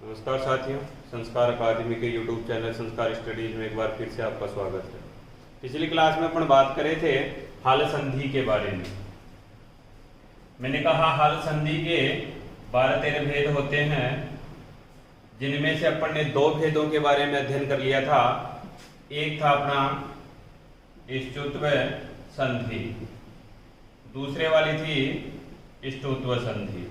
नमस्कार साथियों, संस्कार अकादमी के YouTube चैनल संस्कार स्टडीज में एक बार फिर से आपका स्वागत है। पिछली क्लास में अपन बात करे थे हल संधि के बारे में। मैंने कहा हल संधि के 12-13 भेद होते हैं, जिनमें से अपन ने 2 भेदों के बारे में अध्ययन कर लिया था। एक था अपना इष्टुत्व संधि, दूसरे वाली थी इष्टुत्व संधि।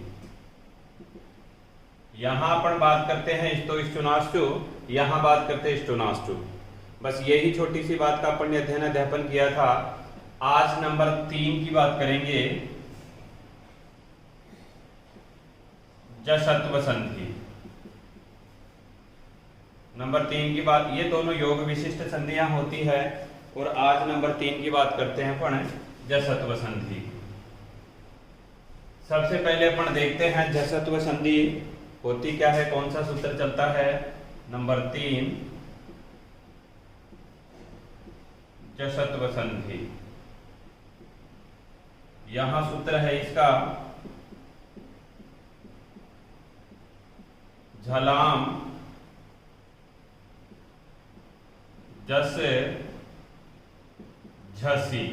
यहां अपन बात करते हैं इष्टुनाष्टु, यहां बात करते हैं इष्टुनाष्टु। बस यही छोटी सी बात का अपन ने अध्ययन किया था। आज नंबर 3 की बात करेंगे, जसत्व संधि। नंबर 3 की बात, ये दोनों योग विशिष्ट संधियां होती है, और आज नंबर 3 की बात करते हैं अपन जसत्व संधि। सबसे पहले अपन देखते हैं जसत्व संधि होती क्या है, कौन सा सूत्र चलता है। नंबर 3 जसत्व संधि। यहां सूत्र है इसका, झलाम जस झसी।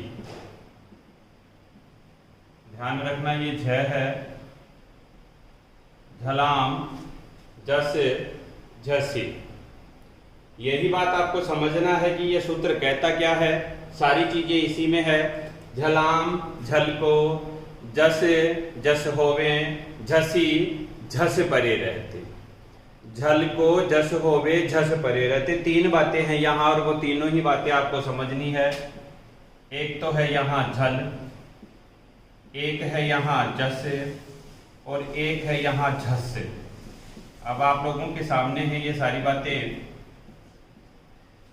ध्यान रखना ये झ है, झलाम जस झसी। यही बात आपको समझना है कि यह सूत्र कहता क्या है। सारी चीजें इसी में है। झलाम झल को, जस जस होवे, झसी झस परे रहते। झल को जस होवे झस परे रहते, 3 बातें हैं यहां, और वो तीनों ही बातें आपको समझनी है। एक तो है यहां झल, एक है यहां जस, और एक है यहां झस। अब आप लोगों के सामने है ये सारी बातें।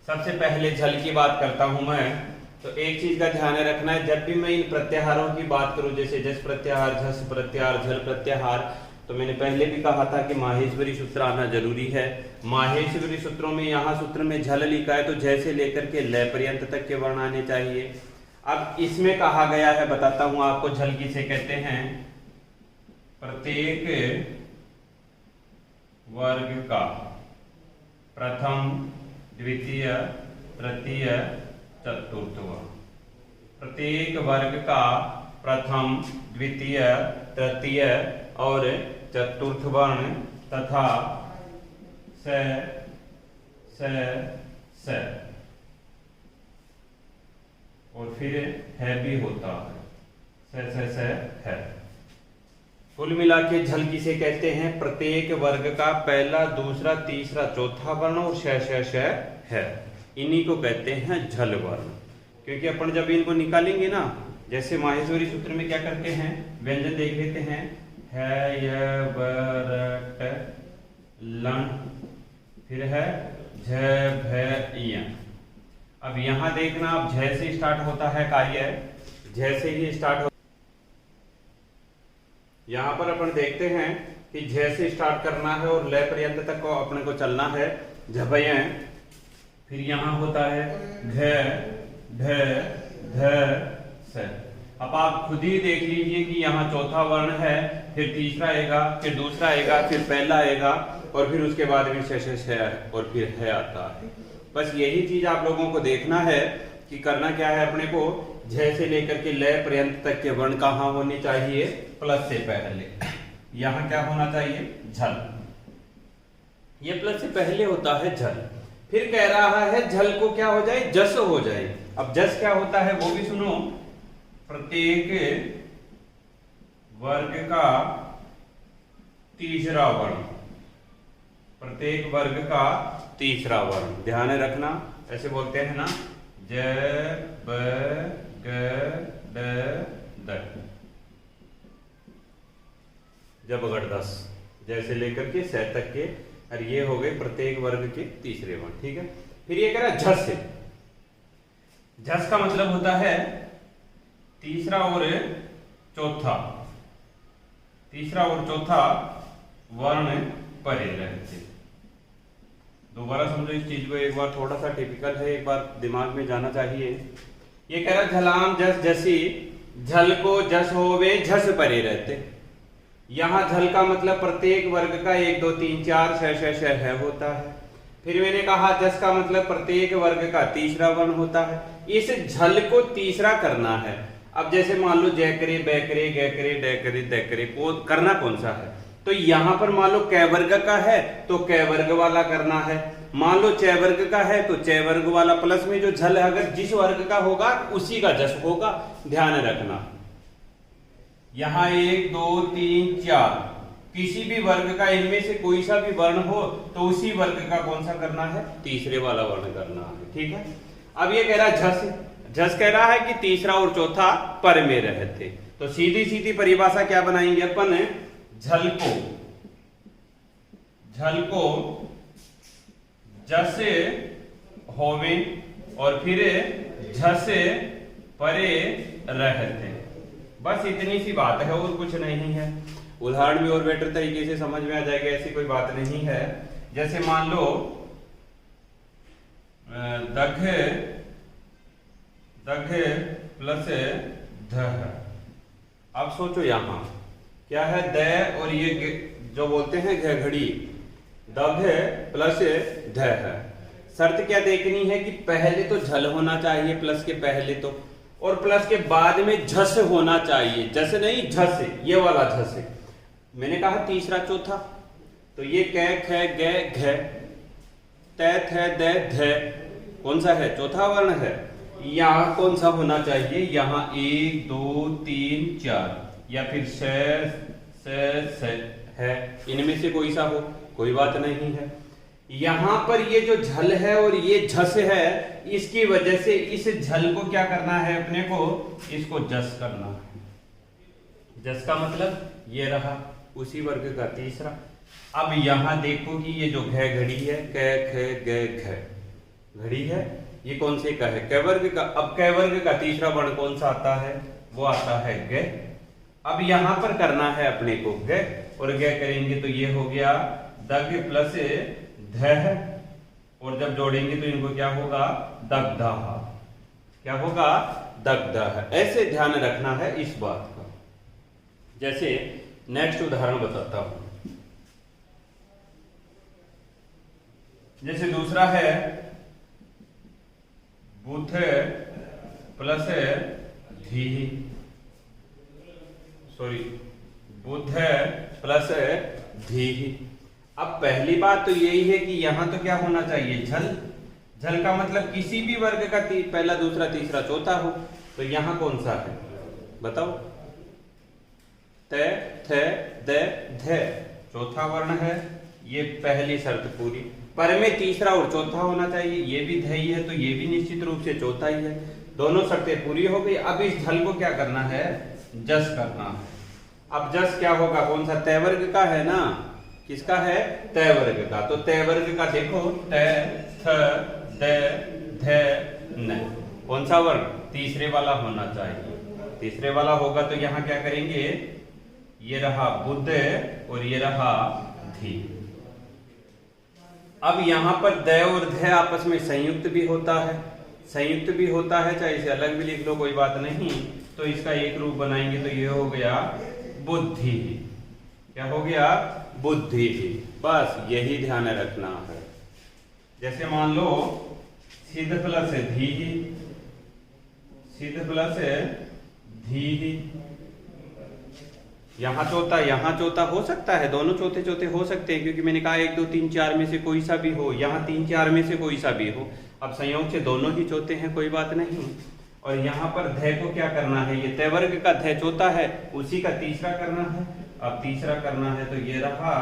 सबसे पहले झल की बात करता हूं मैं। तो एक चीज का ध्यान रखना है, जब भी मैं इन प्रत्याहारों की बात करूं, जैसे जस प्रत्याहार, झस प्रत्याहार, झल प्रत्याहार, तो मैंने पहले भी कहा था कि माहेश्वरी सूत्र आना जरूरी है। माहेश्वरी सूत्रों में यहाँ सूत्र में झल लिखा है, तो जैसे लेकर के लय पर्यंत तक के वर्ण आने चाहिए। अब इसमें कहा गया है, बताता हूं आपको, झल किसे कहते हैं। प्रत्येक वर्ग का प्रथम, द्वितीय, तृतीय, चतुर्थ वर्ण। प्रत्येक वर्ग का प्रथम, द्वितीय, तृतीय और चतुर्थ वर्ण तथा स और फिर है भी होता है, स है। कुल मिला के झल किसे कहते हैं। प्रत्येक वर्ग का पहला, दूसरा, तीसरा, चौथा वर्ण और श है, इन्हीं को कहते हैं झल वर्ण। क्योंकि अपन जब इनको निकालेंगे ना, जैसे माहेश्वरी सूत्र में क्या करते हैं, व्यंजन देख लेते हैं, है य ब र लन, फिर है झ भ य। अब यहां देखना, अब झ से स्टार्ट होता है कार्य, झ से ही स्टार्ट हो। यहां पर अपन देखते हैं कि झ से स्टार्ट करना है और लय पर्यंत तक को अपने को चलना है, झपय। फिर यहां होता है घ ढ ध स। अब आप खुद ही देख लीजिए कि यहाँ चौथा वर्ण है, फिर तीसरा आएगा, फिर दूसरा आएगा, फिर पहला आएगा, और फिर उसके बाद में श है, और फिर है आता है। बस यही चीज आप लोगों को देखना है कि करना क्या है अपने को। झ से लेकर के लय पर्यंत तक के वर्ण कहाँ होने चाहिए, प्लस से पहले। यहाँ क्या होना चाहिए, झल। ये प्लस से पहले होता है झल। फिर कह रहा है झल को क्या हो जाए, जस हो जाए। अब जस क्या होता है वो भी सुनो। प्रत्येक वर्ग का तीसरा वर्ण, प्रत्येक वर्ग का तीसरा वर्ण। ध्यान रखना, ऐसे बोलते हैं ना, ज ब ग ड द, जब गढ़ 10, जैसे लेकर के स तक के, और ये हो गए प्रत्येक वर्ग के तीसरे वर्ण। ठीक है। फिर ये कह रहा झस से। झस का मतलब होता है तीसरा और चौथा, तीसरा और चौथा वर्ण परे रहते। दोबारा समझो इस चीज को एक बार, थोड़ा सा टिपिकल है, एक बार दिमाग में जाना चाहिए। ये कह रहा झलाम जस झसी, झल को जस होवे झस परे रहते। यहाँ झल का मतलब प्रत्येक वर्ग का 1 2 3 4 श है होता है। फिर मैंने कहा जस का मतलब प्रत्येक वर्ग का तीसरा वर्ण होता है। इस झल को तीसरा करना है। अब जैसे मान लो जय करे, बै करे, गे करे, डे करे, दे करे, करना कौन सा है? तो यहां पर मान लो कै वर्ग का है तो कै वर्ग वाला करना है। मान लो चय वर्ग का है तो चय वर्ग वाला, प्लस में जो झल है अगर जिस वर्ग का होगा उसी का जस होगा, ध्यान रखना। यहां 1 2 3 4 किसी भी वर्ग का इनमें से कोई सा भी वर्ण हो तो उसी वर्ग का कौन सा करना है? तीसरे वाला वर्ण करना है। ठीक है। अब ये कह रहा है झस, झस कह रहा है कि तीसरा और चौथा पर में रहते। तो सीधी सीधी परिभाषा क्या बनाएंगे अपन? झल को जस होवे और फिर झस परे रहते। बस इतनी सी बात है और कुछ नहीं है। उदाहरण भी और बेटर तरीके से समझ में आ जाएगा, ऐसी कोई बात नहीं है। जैसे मान लो दघ प्लस ध। अब सोचो यहां क्या है? द और ये जो बोलते हैं घड़ी, दघ प्लस ध है। शर्त क्या देखनी है कि पहले तो झल होना चाहिए, प्लस के पहले तो, और प्लस के बाद में झस होना चाहिए। जस नहीं, झस, ये वाला झस। मैंने कहा तीसरा चौथा, तो ये कै ख ग घ तै थ द ध कौन सा है? चौथा वर्ण है। यहाँ कौन सा होना चाहिए? यहाँ 1 2 3 4 या फिर स है, इनमें से कोई सा हो, कोई बात नहीं है। यहां पर ये जो झल है और ये झस है, इसकी वजह से इस झल को क्या करना है अपने को? इसको जस करना है। जस का मतलब ये रहा उसी वर्ग का तीसरा। अब यहां देखो कि ये जो घ घड़ी है, क ख ग घ घड़ी है, ये कौन से का है? कै वर्ग का। अब कै वर्ग का तीसरा वर्ण कौन सा आता है? वो आता है ग। अब यहां पर करना है अपने को ग, और ग करेंगे तो ये हो गया दग प्लस ध, और जब जोड़ेंगे तो इनको क्या होगा? दग्धा। क्या होगा? दग्धा। ऐसे ध्यान रखना है इस बात का। जैसे नेक्स्ट उदाहरण बताता हूं। जैसे दूसरा है बुध प्लस धी, सॉरी बुध प्लस धी। अब पहली बात तो यही है कि यहां तो क्या होना चाहिए? झल। झल का मतलब किसी भी वर्ग का पहला दूसरा तीसरा चौथा हो। तो यहां कौन सा है बताओ? त थ द ध चौथा वर्ण है। ये पहली शर्त पूरी। पर में तीसरा और चौथा होना चाहिए, ये भी ध ही है तो ये भी निश्चित रूप से चौथा ही है। दोनों शर्तें पूरी हो गई। अब इस झल को क्या करना है? जस करना है। अब जस क्या होगा? कौन सा? तय वर्ग का है ना। किसका है? तय वर्ग का। तो तय वर्ग का देखो त थ द ध न, कौन सा वर्ण? तीसरे वाला होना चाहिए। तीसरे वाला होगा तो यहाँ क्या करेंगे? ये रहा बुध और ये रहा धी। अब यहाँ पर द और ध आपस में संयुक्त भी होता है, संयुक्त भी होता है, चाहे इसे अलग भी लिख लो कोई बात नहीं। तो इसका एक रूप बनाएंगे तो ये हो गया बुद्धि। क्या हो गया? बुद्धि। बस यही ध्यान रखना है। जैसे मान लो सिद्ध प्लस धी, सिद्ध प्लस धी। यहाँ चौथा हो सकता है, दोनों चौथे चौथे हो सकते हैं, क्योंकि मैंने कहा 1 2 3 4 में से कोई सा भी हो, यहाँ 3 4 में से कोई सा भी हो। अब संयोग से दोनों ही चौथे हैं, कोई बात नहीं। और यहाँ पर ध को क्या करना है? ये तय वर्ग का ध चौथा है, उसी का तीसरा करना है। अब तीसरा करना है तो ये रहा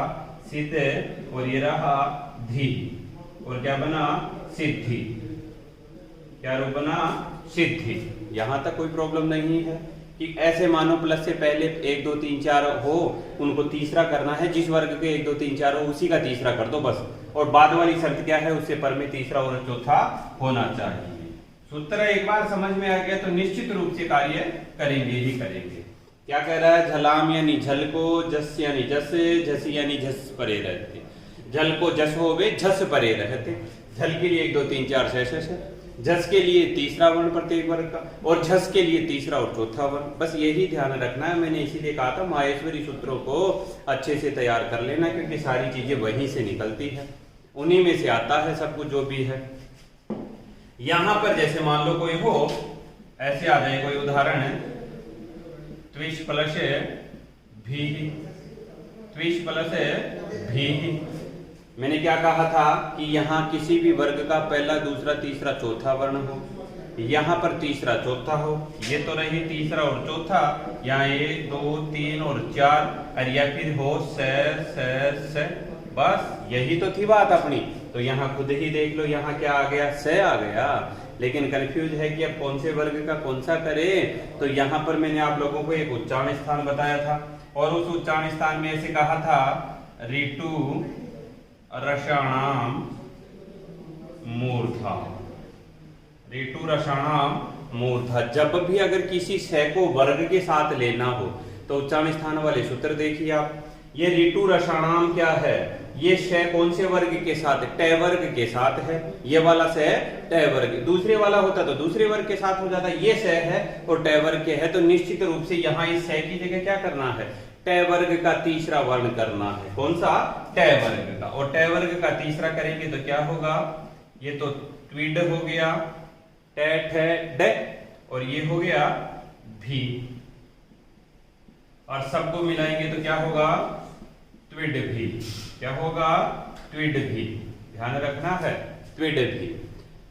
सिद्ध और ये रहा धी, और क्या बना? सिद्धि। क्या रूप बना? सिद्धि। यहां तक कोई प्रॉब्लम नहीं है कि ऐसे मानो प्लस से पहले 1 2 3 4 हो, उनको तीसरा करना है। जिस वर्ग के 1 2 3 4 हो उसी का तीसरा कर दो बस। और बाद वाली शर्त क्या है? उससे पर में तीसरा और चौथा होना चाहिए। सूत्र एक बार समझ में आ गया तो निश्चित रूप से कार्य करेंगे ही करेंगे। क्या कह रहा है? झलाम यानी झल को, जस यानी जस, झस यानी झस परे रहते। झल को जस होवे, झस परे रहते। झल के लिए 1 2 3 4 6 6। झस के लिए तीसरा वर्ण प्रत्येक वर्ग का, और झस के लिए तीसरा और चौथा वर्ण। बस यही ध्यान रखना है। मैंने इसीलिए कहा था माहेश्वरी सूत्रों को अच्छे से तैयार कर लेना, क्योंकि सारी चीजें वहीं से निकलती है, उन्हीं में से आता है सब कुछ जो भी है। यहां पर जैसे मान लो कोई हो, ऐसे आ जाए कोई उदाहरण है, त्विश प्लस भी, त्विश प्लस भी। मैंने क्या कहा था कि यहाँ किसी भी वर्ग का पहला दूसरा तीसरा चौथा वर्ण हो, यहाँ पर तीसरा चौथा हो, ये तो रही तीसरा और चौथा, यहाँ 1 2 3 और 4, और या फिर हो से, बस यही तो थी बात अपनी। तो यहाँ खुद ही देख लो, यहाँ क्या आ गया, से आ गया। लेकिन कंफ्यूज है कि अब कौन से वर्ग का कौन सा करें। तो यहाँ पर मैंने आप लोगों को एक उच्चारण स्थान बताया था, और उस उच्चारण स्थान में ऐसे कहा था ऋतु रसाणाम मूर्धा, ऋतु रसाणाम मूर्धा। जब भी अगर किसी से को वर्ग के साथ लेना हो तो उच्चारण स्थान वाले सूत्र देखिए आप। ये ऋतु रसाणाम क्या है, ये शय कौन से वर्ग के साथ, ट वर्ग के साथ है। ये वाला से ट वर्ग, दूसरे वाला होता तो दूसरे वर्ग के साथ हो जाता। ये से है और ट वर्ग के है, तो निश्चित रूप से यहाँ इस से की जगह क्या करना है, ट वर्ग का तीसरा वर्ण करना है। कौन सा, ट वर्ग का। और ट वर्ग का तीसरा करेंगे तो क्या होगा, ये तो ट्विड हो गया, ट ठ ड, और ये हो गया भी, और सबको मिलाएंगे तो क्या होगा, ट्विड भी। क्या होगा, ट्विड भी। ध्यान रखना है, ट्विड भी।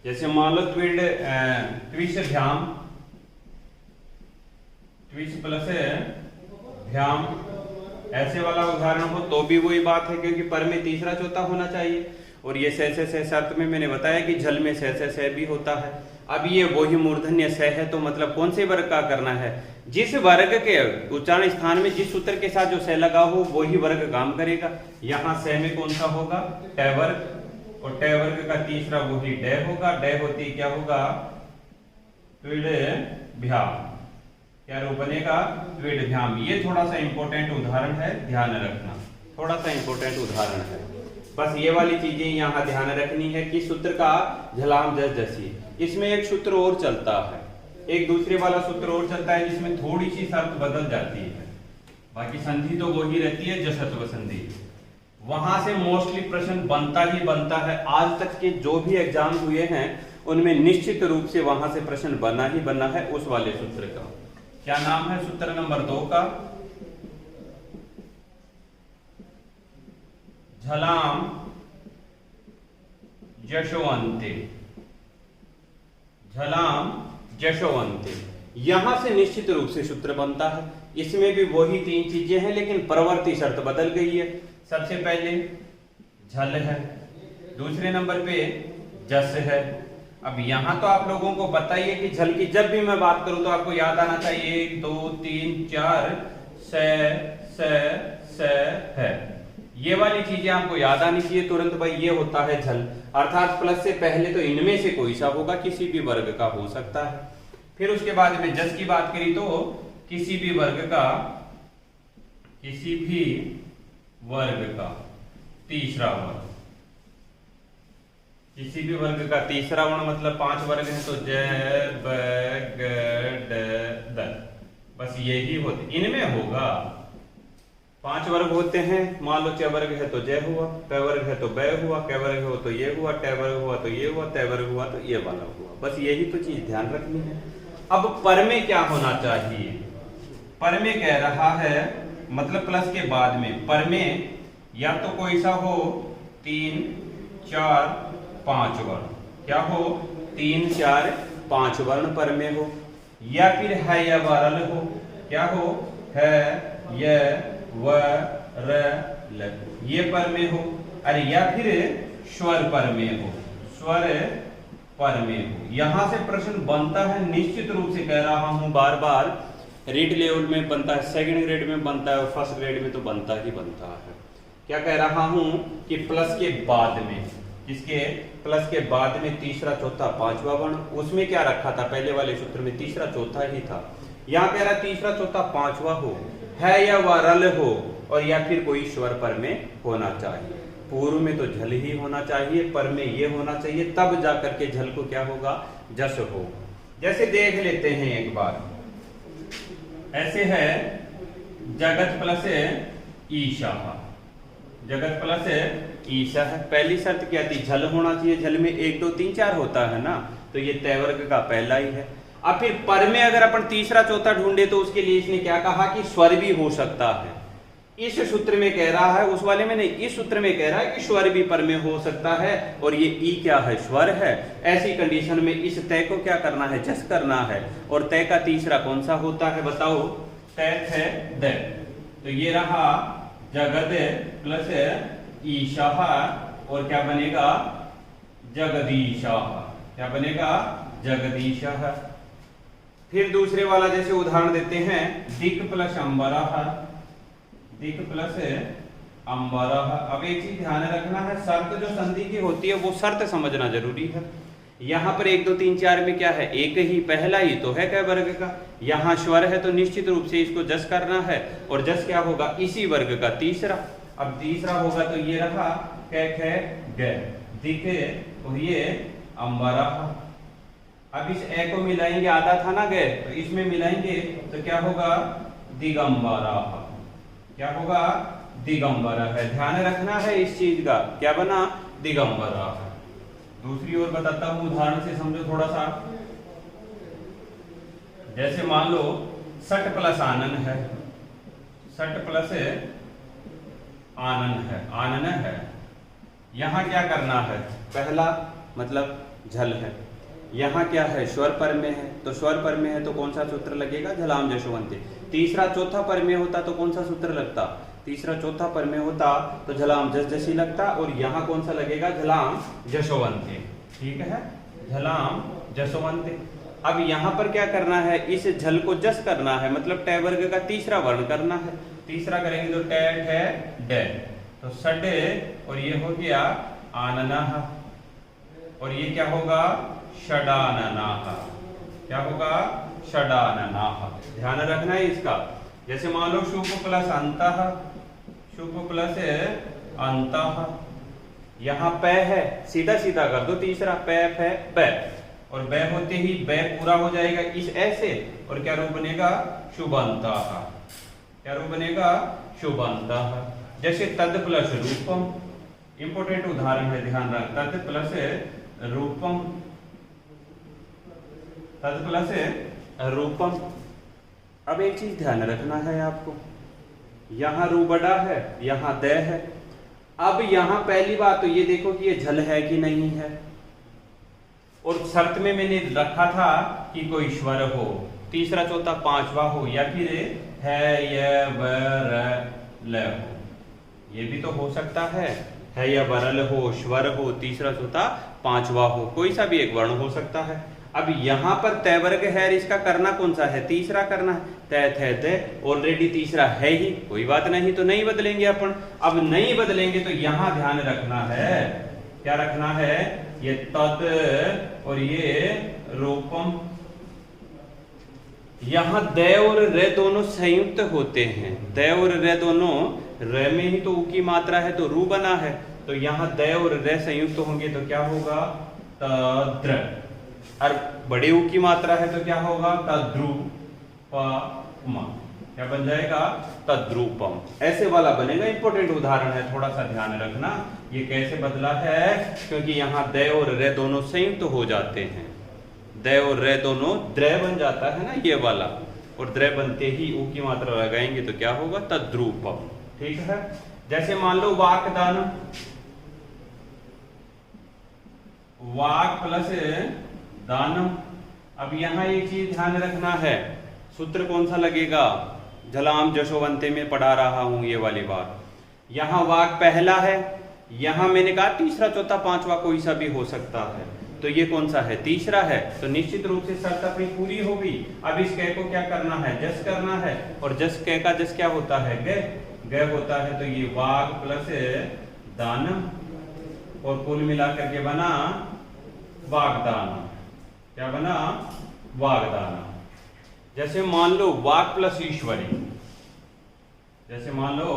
जैसे मान लो ट्विड, ट्विश भ्याम, ट्विश प्लस भ्याम, ऐसे वाला उदाहरण हो तो भी वही बात है, क्योंकि पर में तीसरा चौथा होना चाहिए। और ये से शर्त में मैंने बताया कि झल में से भी होता है। अब ये वही मूर्धन्य से है, तो मतलब कौन से वर्ग का करना है, जिस वर्ग के उच्चारण स्थान में जिस सूत्र के साथ जो से लगा हो वही वर्ग काम करेगा। यहाँ से में कौन सा होगा, ट वर्ग, और ट वर्ग का तीसरा वही ड होगा। ड होती क्या होगा, ट्विड भ्याम। क्या रूप बनेगा, ट्विड भ्याम। ये थोड़ा सा इंपॉर्टेंट उदाहरण है, ध्यान रखना, थोड़ा सा इंपॉर्टेंट उदाहरण है। बस ये वाली चीजें यहाँ ध्यान रखनी है कि सूत्र का झलाम जस जसी। इसमें एक सूत्र और चलता है, एक दूसरे वाला सूत्र और चलता है, जिसमें थोड़ी सी शर्त बदल जाती है, बाकी संधि तो वही रहती है, जसत्व संधि। वहां से मोस्टली प्रश्न बनता ही बनता है। आज तक के जो भी एग्जाम हुए हैं उनमें निश्चित रूप से वहां से प्रश्न बना ही बना है उस वाले सूत्र का। क्या नाम है सूत्र नंबर 2 का, झलाम जशोअंते, झलाम जशोअंते। यहां से निश्चित रूप से सूत्र बनता है। इसमें भी वही 3 चीजें हैं, लेकिन प्रवर्ती शर्त बदल गई है। सबसे पहले झल है, दूसरे नंबर पे जस है। अब यहां तो आप लोगों को बताइए कि झल की जब भी मैं बात करूं तो आपको याद आना चाहिए 1 2 3 4 से है। ये वाली चीजें आपको याद आनी चाहिए तुरंत, भाई ये होता है झल, अर्थात प्लस से पहले तो इनमें से कोई सा होगा, किसी भी वर्ग का हो सकता है। फिर उसके बाद में जस की बात करी तो किसी भी वर्ग का, किसी भी वर्ग का तीसरा वर्ण, किसी भी वर्ग का तीसरा वर्ण मतलब 5 वर्ग है तो ज ब ग ड द, बस यही होते, इनमें होगा। 5 वर्ग होते हैं, मान लो च वर्ग है तो ज हुआ, प वर्ग है तो ब हुआ, क वर्ग हो तो ये हुआ, ट वर्ग हुआ तो ये हुआ, त वर्ग हुआ तो ये वाला हुआ। बस यही तो चीज ध्यान रखनी है। अब पर में क्या होना चाहिए, पर में कह रहा है मतलब प्लस के बाद में, पर में या तो कोई सा हो 3 4 5 वर्ण, क्या हो 3 4 5 वर्ण पर में हो, या फिर है या वरल हो, क्या हो है य व र ल, ये पर में हो। अरे या फिर स्वर पर में हो, स्वर पर में हो। यहां से प्रश्न बनता है, निश्चित रूप से कह रहा हूं बार बार, रीड लेवल में बनता है, सेकंड ग्रेड में बनता है और फर्स्ट ग्रेड में तो बनता ही बनता है। क्या कह रहा हूं कि प्लस के बाद में, इसके प्लस के बाद में तीसरा चौथा पांचवा वर्ण, उसमें क्या रखा था पहले वाले सूत्र में तीसरा चौथा ही था। यहां कह रहा तीसरा चौथा पांचवा हो, है या वरल हो, और या फिर कोई स्वर पर में होना चाहिए। पूर्व में तो झल ही होना चाहिए, पर में ये होना चाहिए, तब जाकर के झल को क्या होगा, जस होगा। जैसे देख लेते हैं एक बार, ऐसे है जगत प्लस ईशा, जगत प्लस ईशा है। पहली शर्त क्या थी, झल होना चाहिए। झल में 1 2 3 4 होता है ना, तो ये तय वर्ग का पहला ही है। अब फिर पर में अगर अपन तीसरा चौथा ढूंढे तो उसके लिए इसने क्या कहा कि स्वर भी हो सकता है। इस सूत्र में कह रहा है, उस वाले में नहीं, इस सूत्र में कह रहा है कि स्वर भी पर में हो सकता है, और ये ई क्या है, स्वर है। ऐसी कंडीशन में इस तय को क्या करना है, जस करना है। और तय का तीसरा कौन सा होता है बताओ, तय है द। तो ये रहा जगद प्लस ईशा, और क्या बनेगा, जगदीशा। क्या बनेगा, जगदीशा। फिर दूसरे वाला जैसे उदाहरण देते हैं, दिक प्लस अंबरा, दिक प्लस अंबरा। अब एक चीज ध्यान रखना है, शर्त जो संधि की होती है वो शर्त समझना जरूरी है। यहाँ पर 1 2 3 4 में क्या है, एक ही पहला ही तो है कै वर्ग का। यहाँ स्वर है तो निश्चित रूप से इसको जस करना है, और जस क्या होगा, इसी वर्ग का तीसरा। अब तीसरा होगा तो ये रहा कै खे ग, दिखे, और ये अंबरा। अब इस ए को मिलाएंगे, आधा था ना गे, तो इसमें मिलाएंगे तो क्या होगा, दिगंबरा। क्या होगा, दिगंबरा है। ध्यान रखना है इस चीज का, क्या बना, दिगंबरा। दूसरी ओर बताता हूं, उदाहरण से समझो थोड़ा सा। जैसे मान लो सट प्लस आनन है, सट प्लस आनन है, आनन है। यहां क्या करना है, पहला मतलब झल है, यहाँ क्या है, स्वर पर में है, तो स्वर पर में है तो कौन सा सूत्र लगेगा, झलाम जशोवंते। तीसरा चौथा पर में होता तो कौन सा सूत्र लगता, तीसरा चौथा पर में होता तो झलाम जस जसी लगता, और यहाँ कौन सा लगेगा, झलाम जशोवंते। ठीक है, झलाम जशोवंते। अब यहाँ पर क्या करना है, इस झल को जस करना है, मतलब टै वर्ग का तीसरा वर्ण करना है। तीसरा करेंगे तो टै ठै डै, तो सडे, और ये हो गया आनना, और ये क्या होगा, षडानना। क्या होगा, षडानना। ध्यान रखना है इसका। जैसे मान लो शुभ प्लस अंतः, शुभ प्लस अंतः, यहाँ पै है, सीधा सीधा कर दो, तीसरा पै है पै, और बै होते ही बै पूरा हो जाएगा इस ऐसे, और क्या रूप बनेगा, शुभंतः। क्या रूप बनेगा, शुभंतः। जैसे तद प्लस रूपम, इंपोर्टेंट उदाहरण है, ध्यान रख, तद प्लस रूपम, तद प्लस रूपम। अब एक चीज ध्यान रखना है आपको, यहाँ रू बड़ा है, यहाँ द है। अब यहाँ पहली बात तो ये देखो कि ये झल है कि नहीं है, और शर्त में मैंने रखा था कि कोई स्वर हो, तीसरा चौथा पांचवा हो, या फिर है य बर ल हो। ये भी तो हो सकता है या बरल हो, स्वर हो, तीसरा चौथा पांचवा हो, कोई सा भी एक वर्ण हो सकता है। अब यहाँ पर तय वर्ग है, इसका करना कौन सा है, तीसरा करना है। तय थे तय ऑलरेडी तीसरा है ही, कोई बात नहीं, तो नहीं बदलेंगे अपन। अब नहीं बदलेंगे तो यहाँ ध्यान रखना है, क्या रखना है, ये तद और ये रूपम। यहाँ द और रे दोनों संयुक्त होते हैं, द और रे दोनों, रे में ही तो ऊ की मात्रा है तो रू बना है, तो यहाँ द और रे संयुक्त होंगे तो क्या होगा, तद्र। और बड़े ऊ की मात्रा है तो क्या होगा, तद्रुपम। क्या बन जाएगा, तद्रुपम। ऐसे वाला बनेगा, इंपॉर्टेंट उदाहरण है, थोड़ा सा ध्यान रखना। ये कैसे बदला है, क्योंकि यहाँ द और रे दोनों संयुक्त हो जाते हैं, द और रे दोनों द्रय बन जाता है ना ये वाला, और द्रय बनते ही ऊ की मात्रा लगाएंगे तो क्या होगा, तद्रुपम। ठीक है। जैसे मान लो वाक्दान, वाक प्लस दानम। अब यहाँ एक चीज ध्यान रखना है, सूत्र कौन सा लगेगा, झलाम जशोवंते में पढ़ा रहा हूं ये वाली बात। यहाँ वाक पहला है, यहाँ मैंने कहा तीसरा चौथा पांचवा कोई सा भी हो सकता है, तो ये कौन सा है, तीसरा है, तो निश्चित रूप से शर्त अपनी पूरी होगी। अब इस कै को क्या करना है, जस करना है, और जस कै का जस क्या होता है, ग होता है, तो ये वाक प्लस दानम, और कुल मिलाकर के बना वागदान। क्या बना, वागदान। जैसे मान लो वाक प्लस ईश्वरी, जैसे मान लो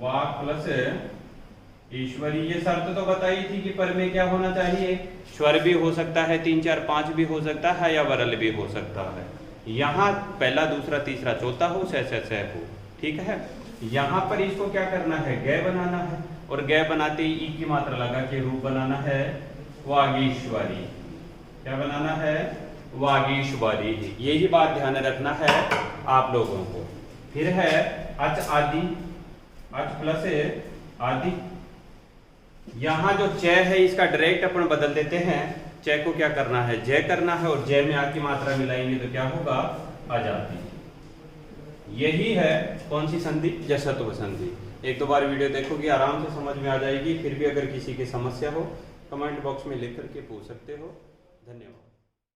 वाक प्लस ईश्वरी, ये शर्त तो बताई थी कि पर में क्या होना चाहिए, स्वर भी हो सकता है, 3 4 5 भी हो सकता है, या वरल भी हो सकता है। यहाँ पहला दूसरा तीसरा चौथा हो, सह हो, ठीक है। यहाँ पर इसको क्या करना है, गय बनाना है, और गय बनाते ही ई की मात्रा लगा के रूप बनाना है वागीश्वरी। क्या बनाना है, वागीश्वरी। यही बात ध्यान रखना है आप लोगों को। फिर है अच आदि, अच प्लस आदि। यहाँ जो च है इसका डायरेक्ट अपन बदल देते हैं, च को क्या करना है, जय करना है, और जय में आ की मात्रा मिलाएंगे तो क्या होगा, आजादी। यही है कौन सी संधि, जसत्व संधि। एक दो बार वीडियो देखोगे आराम से समझ में आ जाएगी। फिर भी अगर किसी की समस्या हो कमेंट बॉक्स में लिख करके पूछ सकते हो। धन्यवाद।